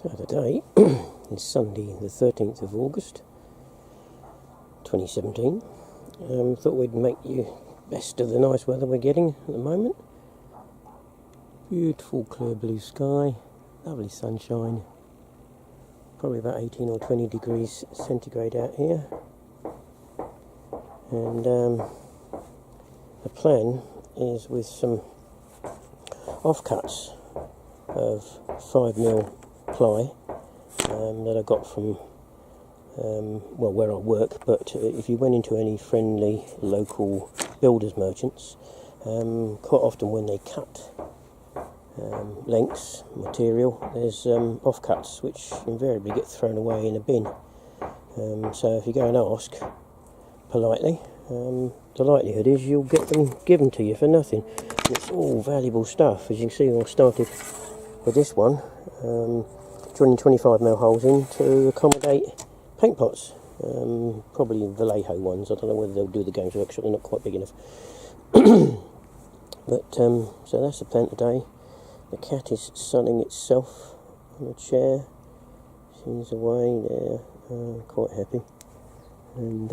So today is Sunday the 13th of August 2017. Thought we'd make you best of the nice weather we're getting at the moment. Beautiful clear blue sky, lovely sunshine, probably about 18 or 20 degrees centigrade out here. And the plan is with some offcuts of 5mm ply that I got from where I work, but if you went into any friendly local builders merchants, quite often when they cut lengths, material, there's offcuts which invariably get thrown away in a bin. So if you go and ask politely, the likelihood is you'll get them given to you for nothing. And it's all valuable stuff. As you can see, I started with this one, drilling 25mm holes in to accommodate paint pots, probably Vallejo ones. I don't know whether they'll do the Games Workshop, they're not quite big enough. But so that's the plan today. The cat is sunning itself on a chair. She's away there, quite happy. And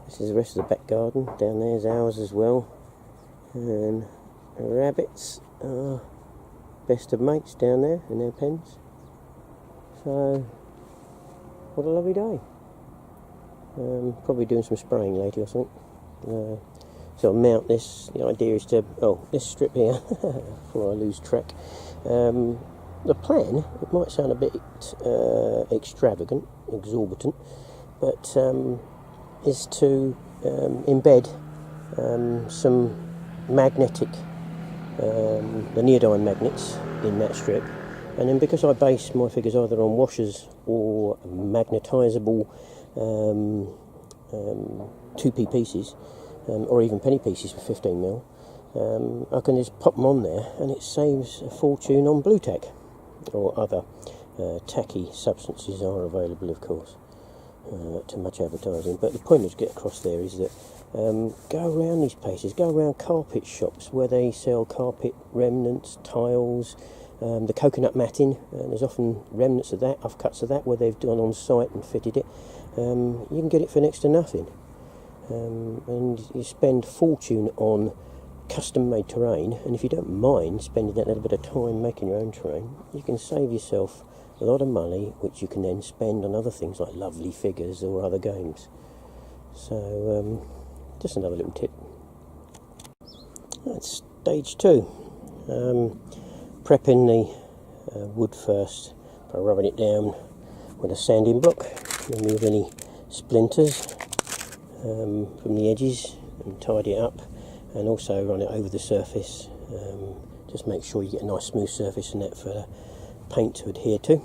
this is the rest of the back garden. Down there's ours as well. And the rabbits are best of mates down there in their pens. So, what a lovely day. Probably doing some spraying later or something. So I'll mount this. The idea is to, this strip here, before I lose track. The plan, it might sound a bit extravagant, exorbitant, but is to embed some magnetic, the neodyme magnets in that strip, and then because I base my figures either on washers or magnetisable 2p pieces, or even penny pieces for 15mm, I can just pop them on there and it saves a fortune on blue tack, or other tacky substances are available, of course. Too much advertising, but the point to get across there is that go around these places, go around carpet shops where they sell carpet remnants, tiles, the coconut matting, and there's often remnants of that, offcuts of that, where they've done on site and fitted it. You can get it for next to nothing, and you spend fortune on custom made terrain, and if you don't mind spending that little bit of time making your own terrain, you can save yourself a lot of money, which you can then spend on other things like lovely figures or other games. So just another little tip. That's stage 2. Prepping the wood first by rubbing it down with a sanding block, remove any splinters from the edges and tidy it up, and also run it over the surface. Just make sure you get a nice smooth surface in that for the paint to adhere to.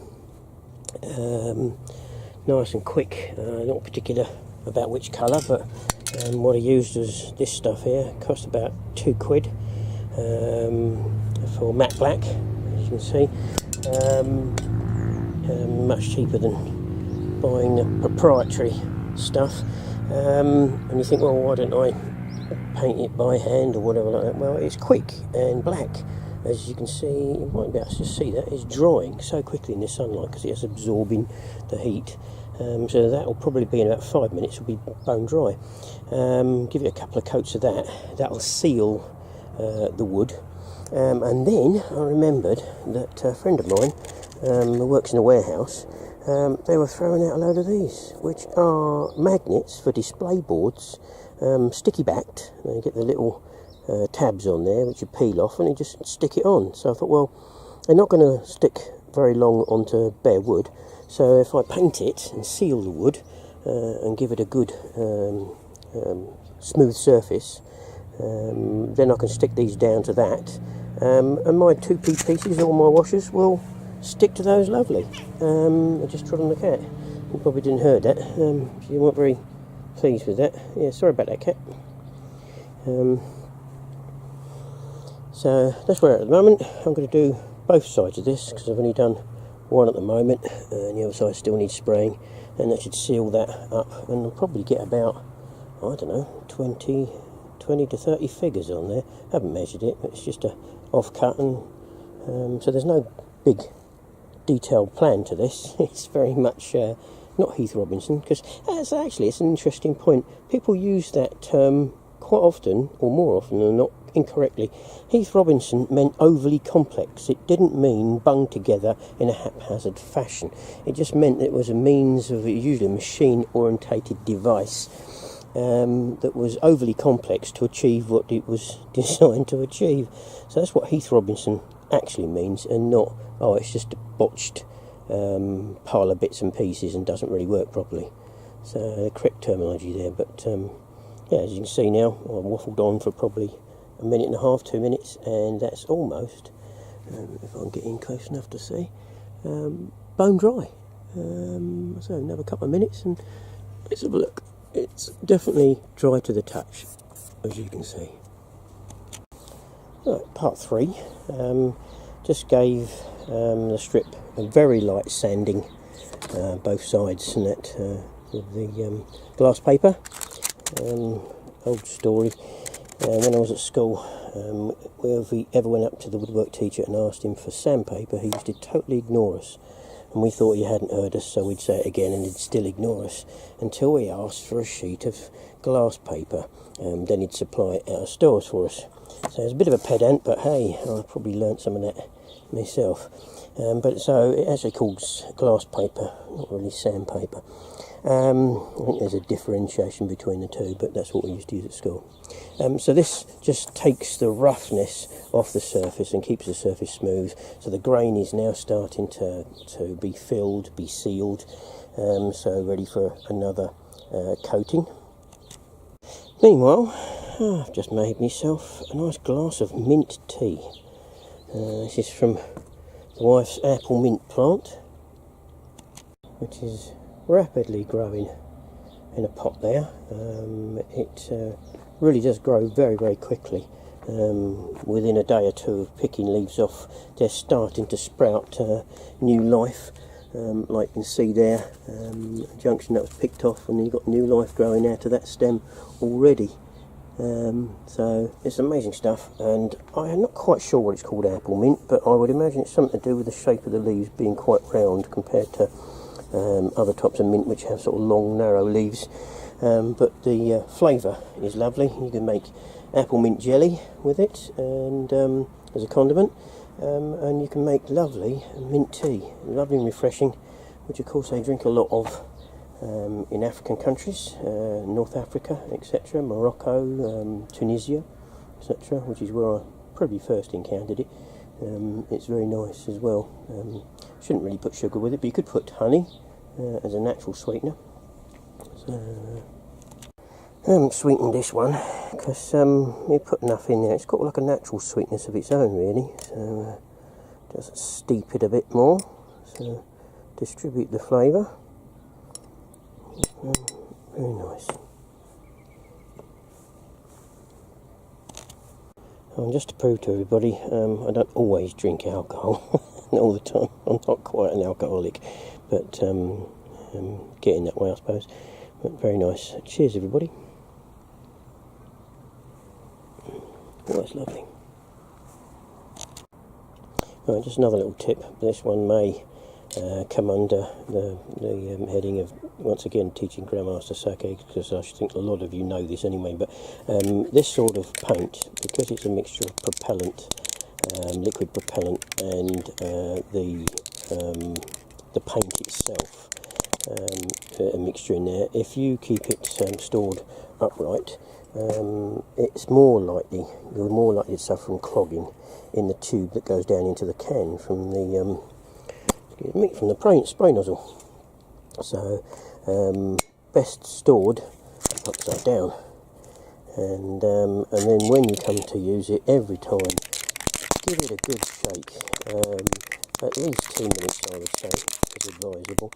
Nice and quick, not particular about which colour, but what I used was this stuff here. It cost about £2 for matte black, as you can see. Much cheaper than buying the proprietary stuff. And you think, well, why don't I paint it by hand or whatever like that? Well, it's quick and black. As you can see, you might be able to see that it's drying so quickly in the sunlight because it's absorbing the heat. So that will probably be in about 5 minutes, it'll be bone dry. Give it a couple of coats of that, that'll seal the wood. And then I remembered that a friend of mine who works in a warehouse, they were throwing out a load of these, which are magnets for display boards, sticky backed. You get the little tabs on there which you peel off and you just stick it on. So I thought, well, they're not going to stick very long onto bare wood, so if I paint it and seal the wood and give it a good smooth surface, then I can stick these down to that, and my 2p pieces, all my washers, will stick to those lovely. I just trod on the cat. You probably didn't hear that. She wasn't very pleased with that. Yeah, sorry about that, cat. So that's where at the moment. I'm going to do both sides of this because I've only done one at the moment, and the other side still needs spraying, and that should seal that up, and I'll probably get about, I don't know, 20 to 30 figures on there. I haven't measured it, but it's just a off cut, and so there's no big detailed plan to this. It's very much not Heath Robinson, because it's an interesting point. People use that term quite often, or more often than not, incorrectly. Heath Robinson meant overly complex. It didn't mean bung together in a haphazard fashion. It just meant it was a means of, usually a machine-orientated device that was overly complex to achieve what it was designed to achieve. So that's what Heath Robinson actually means, and not, oh, it's just a botched pile of bits and pieces and doesn't really work properly. So the correct terminology there. But yeah, as you can see now, I've waffled on for probably a minute and a half, 2 minutes, and that's almost, if I can get in close enough to see, bone dry. So another couple of minutes and let's have a look. It's definitely dry to the touch, as you can see. Right, part 3. Just gave the strip a very light sanding, both sides, and that with the glass paper. Old story. When I was at school, if we ever went up to the woodwork teacher and asked him for sandpaper, he used to totally ignore us. And we thought he hadn't heard us, so we'd say it again and he'd still ignore us, until we asked for a sheet of glass paper. Then he'd supply it out of stores for us. So it's a bit of a pedant, but hey, I probably learnt some of that myself. But so it actually calls glass paper, not really sandpaper. I think there's a differentiation between the two, but that's what we used to use at school. So this just takes the roughness off the surface and keeps the surface smooth. So the grain is now starting to be filled, be sealed, so ready for another coating. Meanwhile, I've just made myself a nice glass of mint tea. This is from the wife's apple mint plant, which is rapidly growing in a pot there. It really does grow very, very quickly. Within a day or two of picking leaves off, they're starting to sprout new life. Like you can see there, a junction that was picked off, and you've got new life growing out of that stem already. So it's amazing stuff, and I'm not quite sure what it's called, apple mint, but I would imagine it's something to do with the shape of the leaves being quite round compared to other types of mint which have sort of long, narrow leaves. But the flavour is lovely. You can make apple mint jelly with it, and as a condiment, and you can make lovely mint tea, lovely and refreshing, which of course they drink a lot of in African countries, North Africa, etc., Morocco, Tunisia, etc., which is where I probably first encountered it. It's very nice as well. Shouldn't really put sugar with it, but you could put honey as a natural sweetener. So, I haven't sweetened this one because you put enough in there. It's got like a natural sweetness of its own, really. So just steep it a bit more. So distribute the flavour. Very nice. And just to prove to everybody, I don't always drink alcohol all the time. I'm not quite an alcoholic, but I'm getting that way, I suppose. But very nice. Cheers, everybody. Oh, that's lovely. Right, just another little tip. This one may come under the heading of, once again, teaching Grandmaster Sake, because I think a lot of you know this anyway, but this sort of paint, because it's a mixture of propellant, liquid propellant, and the paint itself, a mixture in there, if you keep it stored upright, it's more likely, you're more likely to suffer from clogging in the tube that goes down into the can from the spray nozzle. So best stored upside down, and then when you come to use it, every time give it a good shake, at least 2 minutes, I would say, is advisable,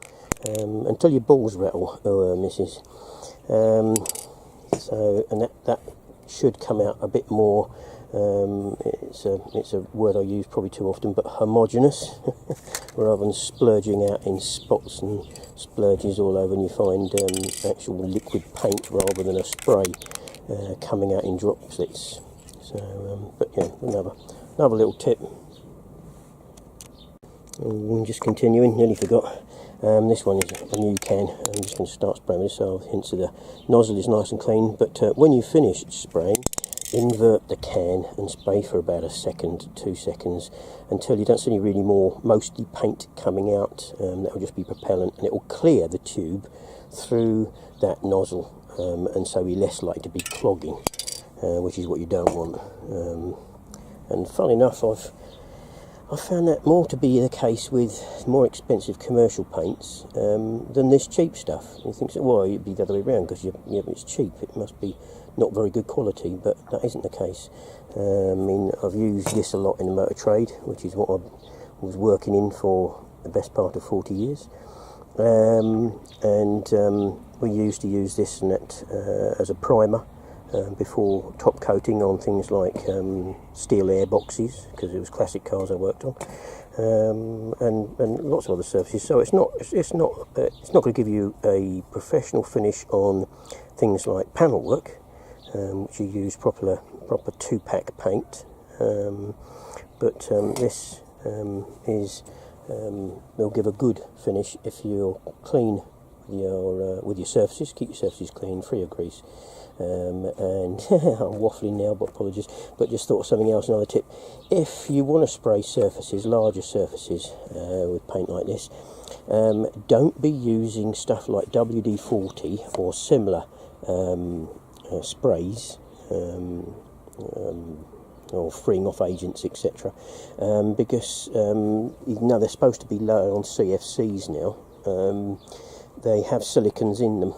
until your balls rattle, missus. So, and that should come out a bit more. It's a word I use probably too often, but homogeneous, rather than splurging out in spots and splurges all over, and you find actual liquid paint rather than a spray coming out in droplets. So, but yeah, another little tip. I'm just continuing, nearly forgot. This one is a new can. I'm just going to start spraying this, so hence the nozzle is nice and clean. But when you finish spraying, invert the can and spray for about a second, 2 seconds, until you don't see any really more, mostly paint coming out. That will just be propellant, and it will clear the tube through that nozzle, and so you're less likely to be clogging, which is what you don't want. And funnily enough, I've found that more to be the case with more expensive commercial paints than this cheap stuff. You think, well, it'd be the other way around because it's cheap. It must be not very good quality, but that isn't the case. I mean, I've used this a lot in the motor trade, which is what I was working in for the best part of 40 years. We used to use this and that as a primer before top coating on things like steel air boxes, because it was classic cars I worked on, and lots of other surfaces. So it's not going to give you a professional finish on things like panel work, which you use proper 2-pack paint. But this will give a good finish if you're clean with your surfaces. Keep your surfaces clean, free of grease. And I'm waffling now, but apologies, but just thought of something else, another tip. If you want to spray surfaces, larger surfaces, with paint like this, don't be using stuff like WD-40 or similar sprays, or freeing off agents, etc., because even though they're supposed to be low on CFCs now, they have silicons in them.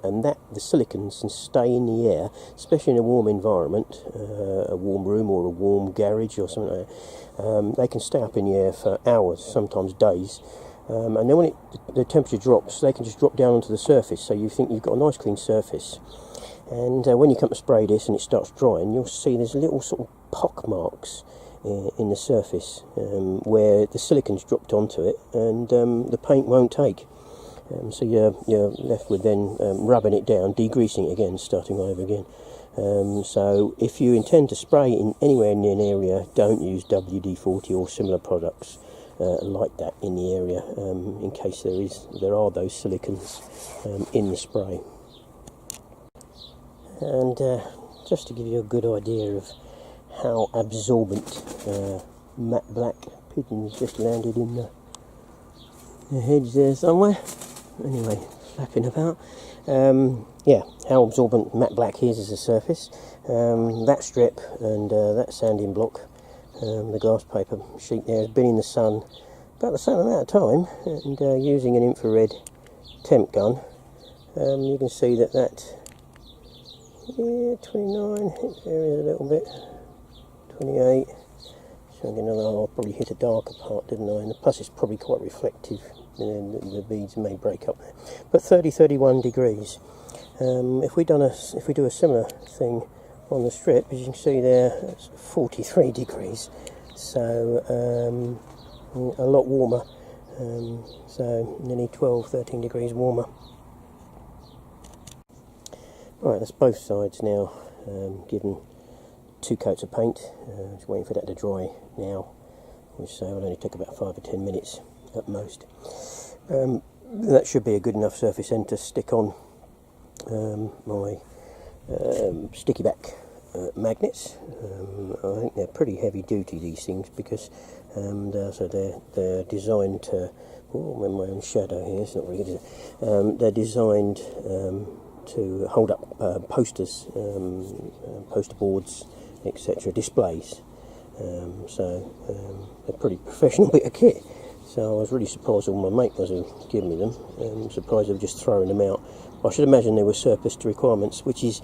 And the silicons can stay in the air, especially in a warm environment, a warm room or a warm garage or something like that. They can stay up in the air for hours, sometimes days, and then when the temperature drops, they can just drop down onto the surface, so you think you've got a nice clean surface. And when you come to spray this and it starts drying, you'll see there's little sort of pock marks in the surface where the silicon's dropped onto it, and the paint won't take. So you're left with then rubbing it down, degreasing it again, starting all over again. So if you intend to spray in anywhere in an area, don't use WD-40 or similar products like that in the area, in case there are those silicons in the spray. And just to give you a good idea of how absorbent matte black pigeons just landed in the hedge there somewhere. Anyway, flapping about. How absorbent matte black is as a surface. That strip and that sanding block, the glass paper sheet there, has been in the sun about the same amount of time, and using an infrared temp gun, you can see that 29, there is a little bit, 28, so I'll probably hit a darker part, didn't I? And plus it's probably quite reflective. The beads may break up there, but 30-31 degrees. If we do a similar thing on the strip, as you can see there, it's 43 degrees, so a lot warmer, so nearly 12-13 degrees warmer. Right, that's both sides now, given 2 coats of paint. Just waiting for that to dry now, which will only take about 5 or 10 minutes at most. That should be a good enough surface end to stick on my sticky back magnets. I think they're pretty heavy duty, these things, because they're designed to, I'm in my own shadow here, it's not very good, is it? They're designed to hold up posters, poster boards, etc., displays. They're pretty professional bit of kit. So I was really surprised all my mate was giving me them. I'm surprised they were just throwing them out. I should imagine they were surplus to requirements, which is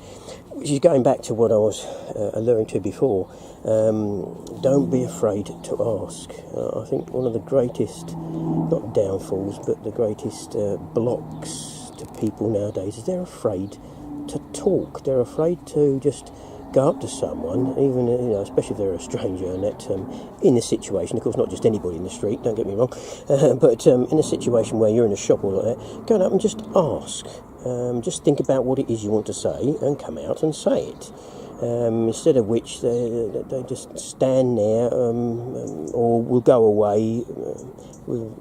going back to what I was alluding to before. Don't be afraid to ask. I think one of the greatest, not downfalls, but the greatest blocks to people nowadays is they're afraid to talk. They're afraid to just go up to someone, even especially if they're a stranger, and that in this situation, of course, not just anybody in the street, don't get me wrong, but in a situation where you're in a shop or like that, go up and just ask. Just think about what it is you want to say and come out and say it. instead of which they just stand there or will go away with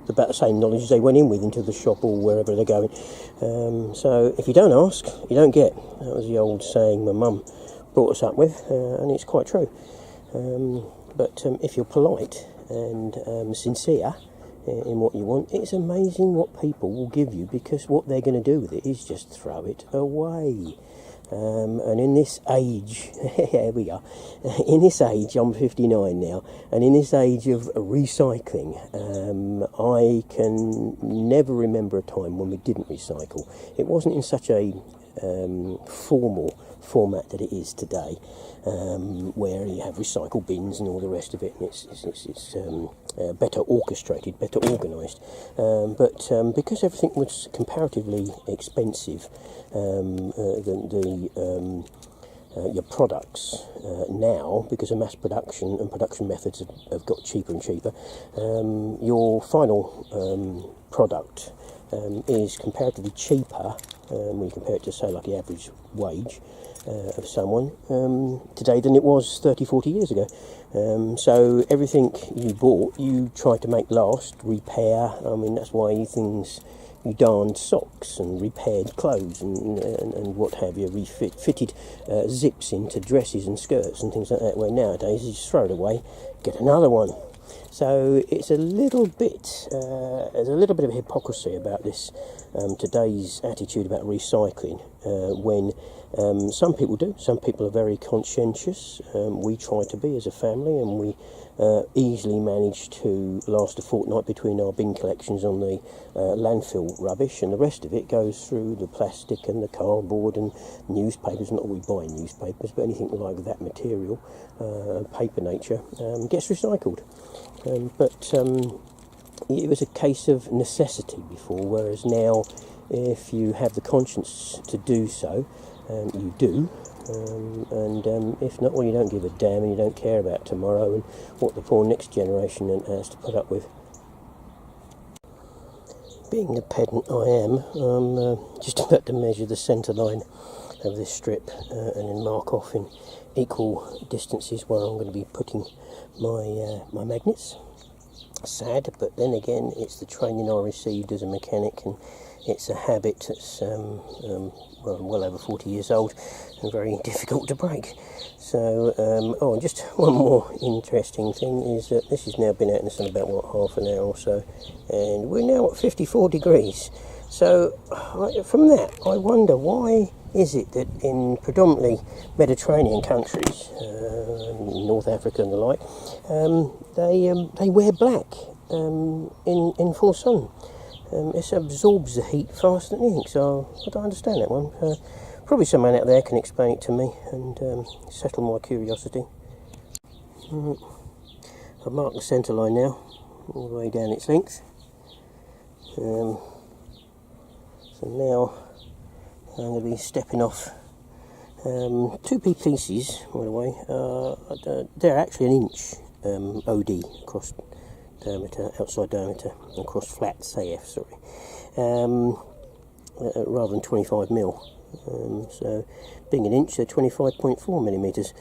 about the same knowledge as they went in with into the shop or wherever they're going. So if you don't ask, you don't get. That was the old saying my mum brought us up with, and it's quite true. But if you're polite and sincere in what you want, it's amazing what people will give you, because what they're going to do with it is just throw it away. And in this age, here we are, in this age, I'm 59 now, and in this age of recycling, I can never remember a time when we didn't recycle. It wasn't in such a formal format that it is today, where you have recycle bins and all the rest of it, and it's better orchestrated, better organised. But because everything was comparatively expensive, your products now, because of mass production and production methods have got cheaper and cheaper, your final product is comparatively cheaper when you compare it to, say, like the average wage of someone today than it was 30-40 years ago. So everything you bought, you tried to make last, repair. I mean, that's why you darned socks and repaired clothes and what have you, fitted zips into dresses and skirts and things like that, where nowadays you just throw it away, get another one. So it's there's a little bit of hypocrisy about this, today's attitude about recycling, when some people do. Some people are very conscientious. We try to be as a family, and we easily manage to last a fortnight between our bin collections on the landfill rubbish, and the rest of it goes through the plastic and the cardboard and newspapers. Not that we buy newspapers, but anything like that material, paper nature, gets recycled. But it was a case of necessity before, whereas now, if you have the conscience to do so, you do. And if not, well, you don't give a damn, and you don't care about tomorrow and what the poor next generation has to put up with. Being the pedant I am, I'm just about to measure the centre line of this strip and then mark off in equal distances where I'm going to be putting my magnets. Sad, but then again, it's the training I received as a mechanic, and it's a habit that's well over 40 years old and very difficult to break. So, and just one more interesting thing is that this has now been out in the sun about, half an hour or so, and we're now at 54 degrees. So, from that, I wonder, why is it that in predominantly Mediterranean countries, North Africa and the like, they wear black in full sun? It absorbs the heat faster than anything, so I don't understand that one. Probably someone out there can explain it to me and settle my curiosity. I've marked the centre line now, all the way down its length. So now I'm going to be stepping off 2p pieces, by the way. They're actually an inch OD across diameter, outside diameter, across flats AF, rather than 25 mil. So being an inch, they're 25.4 millimetres.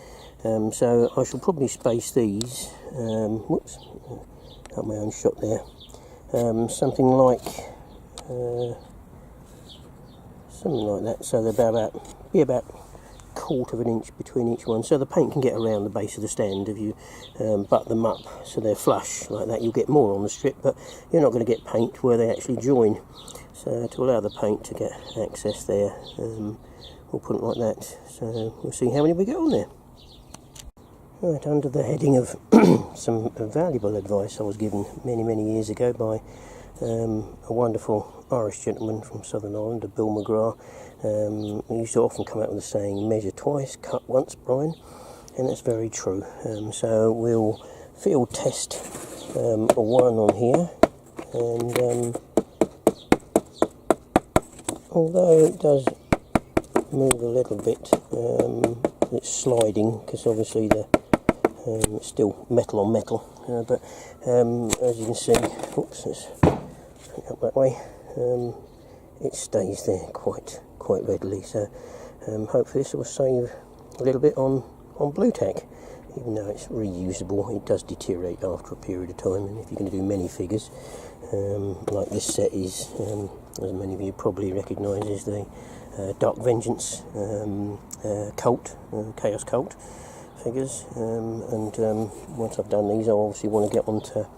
So I shall probably space these, got my own shot there, something like that, so they're be about quarter of an inch between each one, so the paint can get around the base of the stand if you butt them up so they're flush like that. You'll get more on the strip, but you're not going to get paint where they actually join. So to allow the paint to get access there, we'll put it like that. So we'll see how many we get on there. Right, under the heading of some valuable advice I was given many years ago by a wonderful Irish gentleman from Southern Ireland, Bill McGrath. He used to often come out with the saying, measure twice, cut once, Brian, and that's very true. So we'll field test one on here, and although it does move a little bit, it's sliding because obviously it's still metal on metal, but as you can see, oops, let's put it up that way, it stays there quite readily. So hopefully this will save a little bit on blue tack. Even though it's reusable, it does deteriorate after a period of time, and if you're going to do many figures, like this set is, as many of you probably recognise, is the Dark Vengeance cult, Chaos Cult figures, and once I've done these, I obviously want to get on to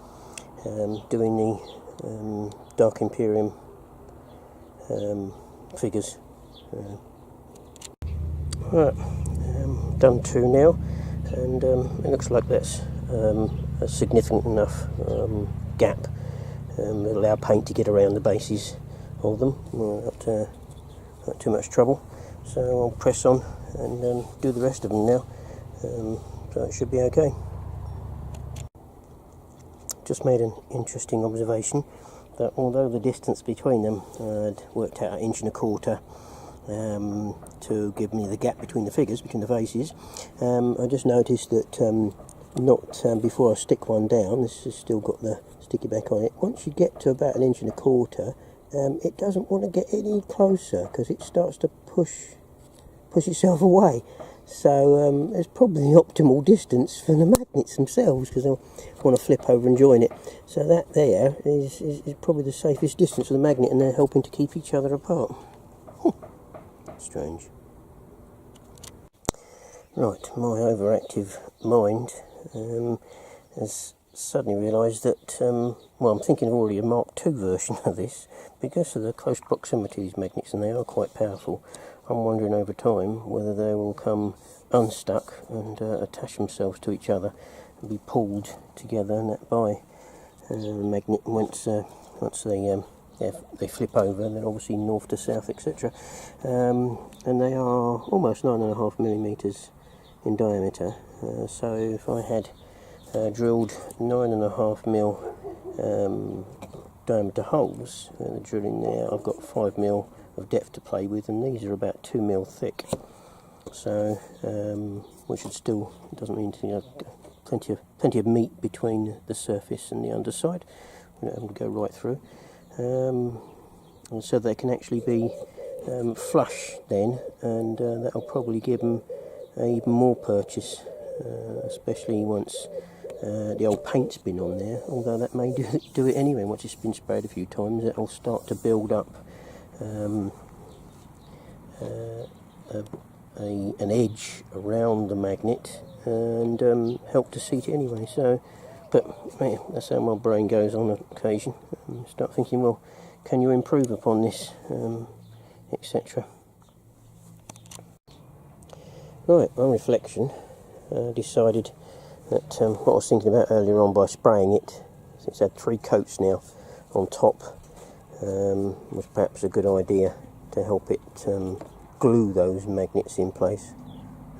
doing the Dark Imperium figures. Right, done 2 now, and it looks like that's a significant enough gap that allow paint to get around the bases of them without not too much trouble. So I'll press on and do the rest of them now, so it should be okay. Just made an interesting observation that although the distance between them I'd worked out 1.25 inches to give me the gap between the figures, between the faces, I just noticed that not before I stick one down, this has still got the sticky back on it, once you get to about 1.25 inches, it doesn't want to get any closer because it starts to push itself away. So it's probably the optimal distance for the magnets themselves, because they'll want to flip over and join it. So that there is probably the safest distance for the magnet, and they're helping to keep each other apart. Strange. Right, my overactive mind has suddenly realised that, well, I'm thinking of already a Mark II version of this, because of the close proximity of these magnets, and they are quite powerful. I'm wondering over time whether they will come unstuck and attach themselves to each other and be pulled together, and that by the magnet once they flip over, they're obviously north to south, etc. And they are almost 9.5 millimeters in diameter. So if I had drilled 9.5 mil diameter holes, the drilling there, I've got 5 mil of depth to play with, and these are about 2 mil thick. So which is still, doesn't mean to, plenty of meat between the surface and the underside. We're not able to go right through. And so they can actually be flush then, and that'll probably give them even more purchase, especially once the old paint's been on there, although that may do it anyway. Once it's been sprayed a few times, it'll start to build up an edge around the magnet and help to seat it anyway. So, but man, that's how my brain goes on occasion. Start thinking, well, can you improve upon this, etc. Right, on reflection, decided that what I was thinking about earlier on, by spraying it, it's had 3 coats now on top, was perhaps a good idea to help it glue those magnets in place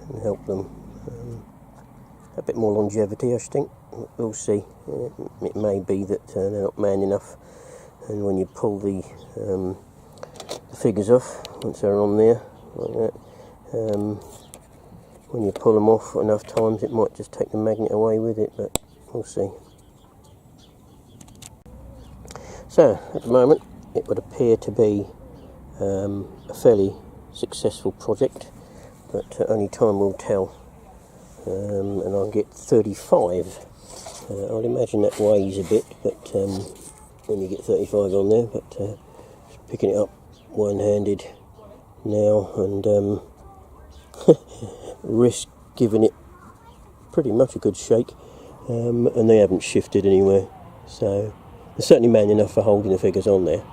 and help them a bit more longevity, I think. We'll see. It may be that they're not man enough, and when you pull the figures off, once they're on there like that, when you pull them off enough times, it might just take the magnet away with it, but we'll see. So at the moment it would appear to be a fairly successful project, but only time will tell. And I'll get 35. I'd imagine that weighs a bit, but when you get 35 on there, but just picking it up one-handed now, and risk giving it pretty much a good shake, and they haven't shifted anywhere, so they're certainly man enough for holding the figures on there.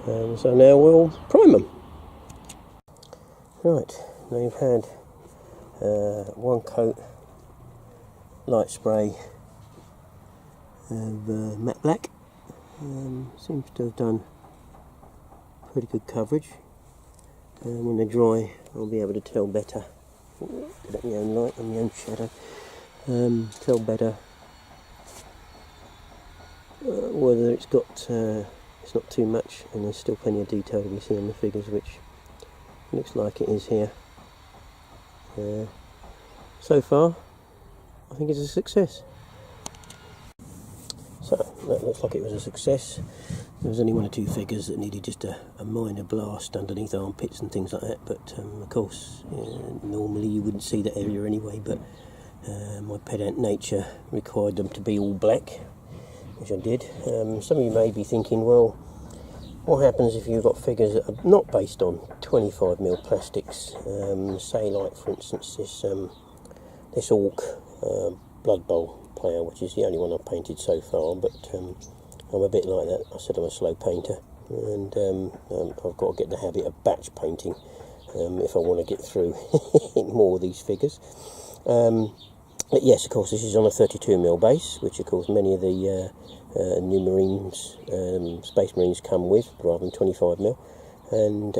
So now we'll prime them. Right, they've had 1 coat light spray of matte black. Seems to have done pretty good coverage. When they're dry, I'll be able to tell better. Get my own light and my own shadow. Tell better whether it's got it's not too much, and there's still plenty of detail to be seen on the figures, which looks like it is here. So far, I think it's a success. So that looks like it was a success. There was only one or two figures that needed just a minor blast underneath armpits and things like that, but of course normally you wouldn't see that area anyway, but my pedant nature required them to be all black, which I did. Some of you may be thinking, well, what happens if you've got figures that are not based on 25mm plastics, say like for instance this Orc Blood Bowl player, which is the only one I've painted so far, but I'm a bit like that. I said I'm a slow painter, and I've got to get the habit of batch painting if I want to get through more of these figures. But yes, of course, this is on a 32mm base, which of course many of the new Marines, Space Marines come with, rather than 25mm, and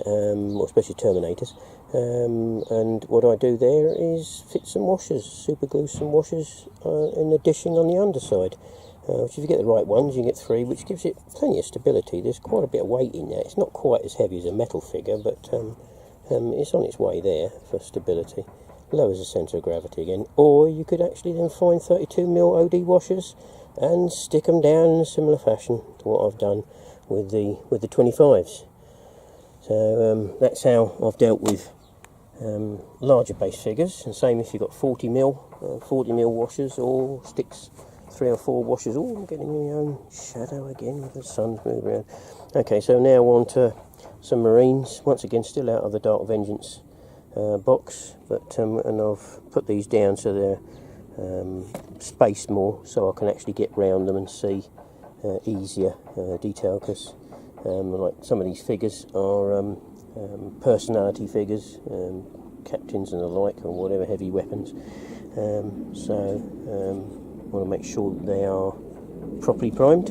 or especially Terminators. And what I do there is fit some washers, super glue some washers in the dishing on the underside, which if you get the right ones you get 3, which gives it plenty of stability. There's quite a bit of weight in there. It's not quite as heavy as a metal figure, but it's on its way there for stability. Lowers the centre of gravity again. Or you could actually then find 32mm OD washers and stick them down in a similar fashion to what I've done with the 25s. So that's how I've dealt with larger base figures, and same if you've got 40mm washers, or sticks 3 or 4 washers. Oh, I'm getting my own shadow again with the sun's moving around. Okay, so now on to some Marines, once again still out of the Dark Vengeance box, but and I've put these down so they're spaced more, so I can actually get round them and see easier detail, because like some of these figures are personality figures, captains and the like, or whatever, heavy weapons. So I want to make sure that they are properly primed.